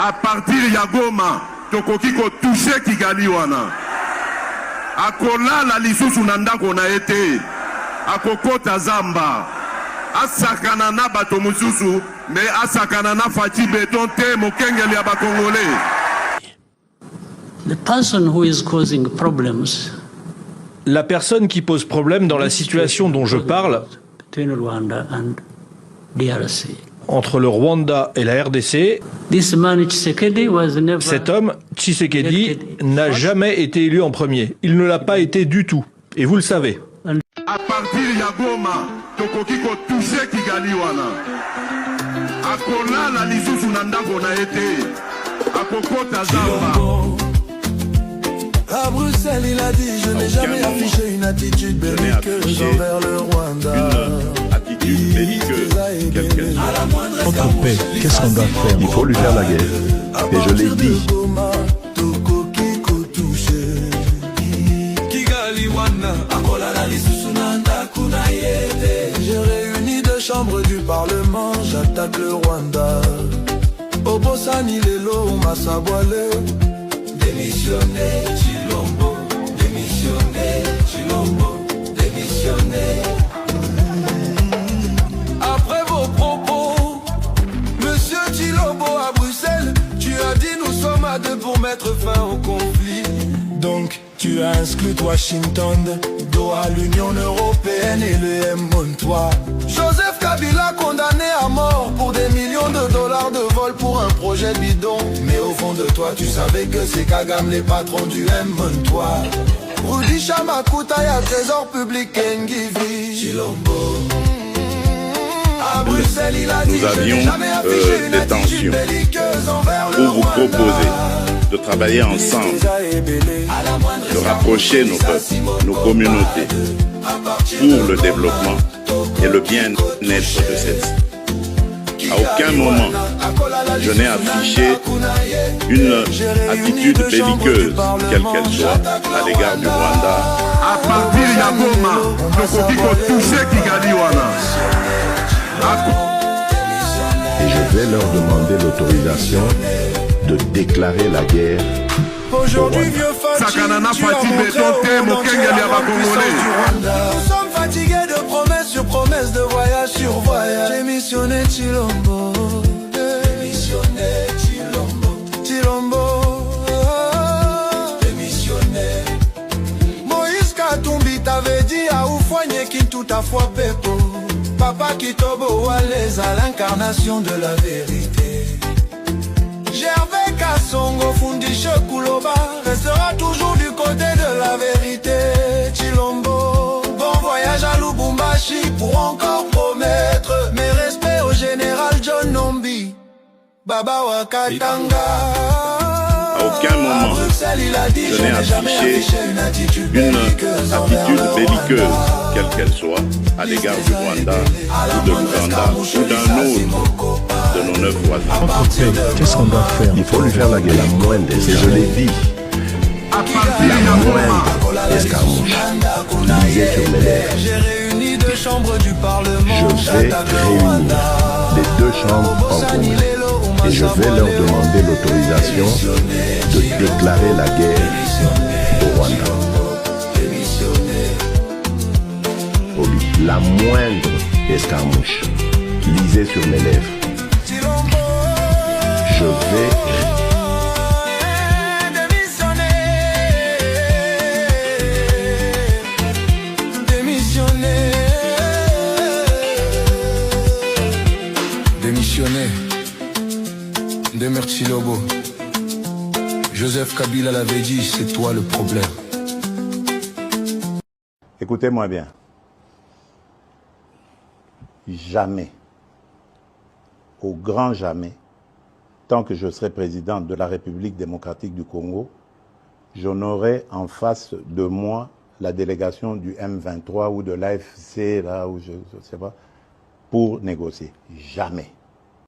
À partir ya Goma, tokoki ko toucher Kigali wana. Akolala lisusu na ndako na ete. Akokota zamba. Asakana na bato mususu, mais asakana na Fati Beton te mokengeli ya ba Congolais. The person who is causing problems. La personne qui pose problème dans la situation dont je parle, entre le Rwanda et la RDC, cet homme, Tshisekedi, n'a jamais été élu en premier. Il ne l'a pas été du tout. Et vous le savez. À partir ya Goma, tokoki ko toucher Kigali wana. Akolala lisusu na ndako na ete. Akokota zamba. À Bruxelles, il a dit, je n'ai jamais affiché une attitude belliqueuse envers le Rwanda. Une attitude belliqueuse, quelle qu'elle soit. Entre paix, qu'est-ce qu'on doit faire? Il faut lui faire la guerre. Et je l'ai dit. J'ai réuni deux chambres du Parlement, j'attaque le Rwanda. Obosani Lelo, Massabwale. Démissionner, Chilombo, démissionner, Chilombo, démissionner. Après vos propos, Monsieur Chilombo à Bruxelles, tu as dit nous sommes à deux pour mettre fin au conflit. Donc tu as exclu Washington, Doha, l'Union Européenne et le M-toi. Joseph Kabila condamné à mort pour des millions de dollars de vol pour un projet bidon. Mais au fond de toi tu savais que c'est Kagame les patrons du M-toi. Rudy Chamakuta y'a trésor public Ngivi Chilombo. À Bruxelles il a dit nous avions des tensions pour vous proposer de travailler ensemble, de rapprocher nos peuples, nos communautés pour le développement et le bien-être de celles-ci. À aucun moment, je n'ai affiché une attitude belliqueuse, quelle qu'elle soit, à l'égard du Rwanda. À partir ya Goma, tokoki ko toucher Kigali wana. Et je vais leur demander l'autorisation de déclarer la guerre. Aujourd'hui, vieux Fati, tu as montré au monde entier la puissance du Rwanda. Nous sommes fatigués de promesses sur promesses, de voyage sur voyage. Démissionner Chilombo, démissionner Chilombo, Chilombo, démissionner. Moïse Katumbi t'avait dit à Oufouanye qui tout à fois pépo. Papa Kitobo Walez à l'incarnation de la vérité. Gervais Kassongo Fundishe Kuloba restera toujours du côté de la vérité. Chilombo, bon voyage à Lubumbashi pour encore promettre mes respects au général John Nombi, Baba Wakatanga. À aucun moment, je n'ai affiché une attitude belliqueuse, quelle qu'elle soit, à l'égard du Rwanda ou de l'Ouganda ou d'un autre de nos 9 voisins. Entre paix, qu'est-ce qu'on doit faire? Il faut lui faire la guerre, la moindre, et je l'ai dit. La moindre escarmouche, lisez sur mes lèvres. J'ai réuni deux chambres du Parlement. Je vais réunir les deux chambres en Congrès. Et je vais leur demander l'autorisation de déclarer la guerre au Rwanda. La moindre escarmouche, lisez sur mes lèvres. Je vais démissionner. Demeure Chilobo. Joseph Kabila l'avait dit, c'est toi le problème. Écoutez-moi bien. Jamais, au grand jamais, tant que je serai président de la République démocratique du Congo, je n'aurai en face de moi la délégation du M23 ou de l'AFC, là où je ne sais pas, pour négocier. Jamais.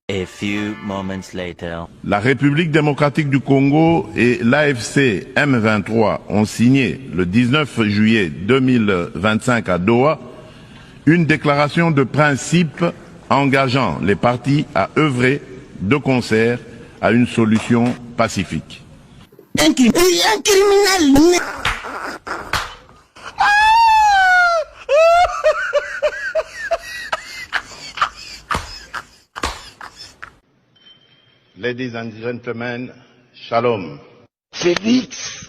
A few moments later. La République démocratique du Congo et l'AFC M23 ont signé le 19 juillet 2025 à Doha une déclaration de principe engageant les partis à œuvrer de concert à une solution pacifique. Un criminel. Ladies and gentlemen, shalom. Félix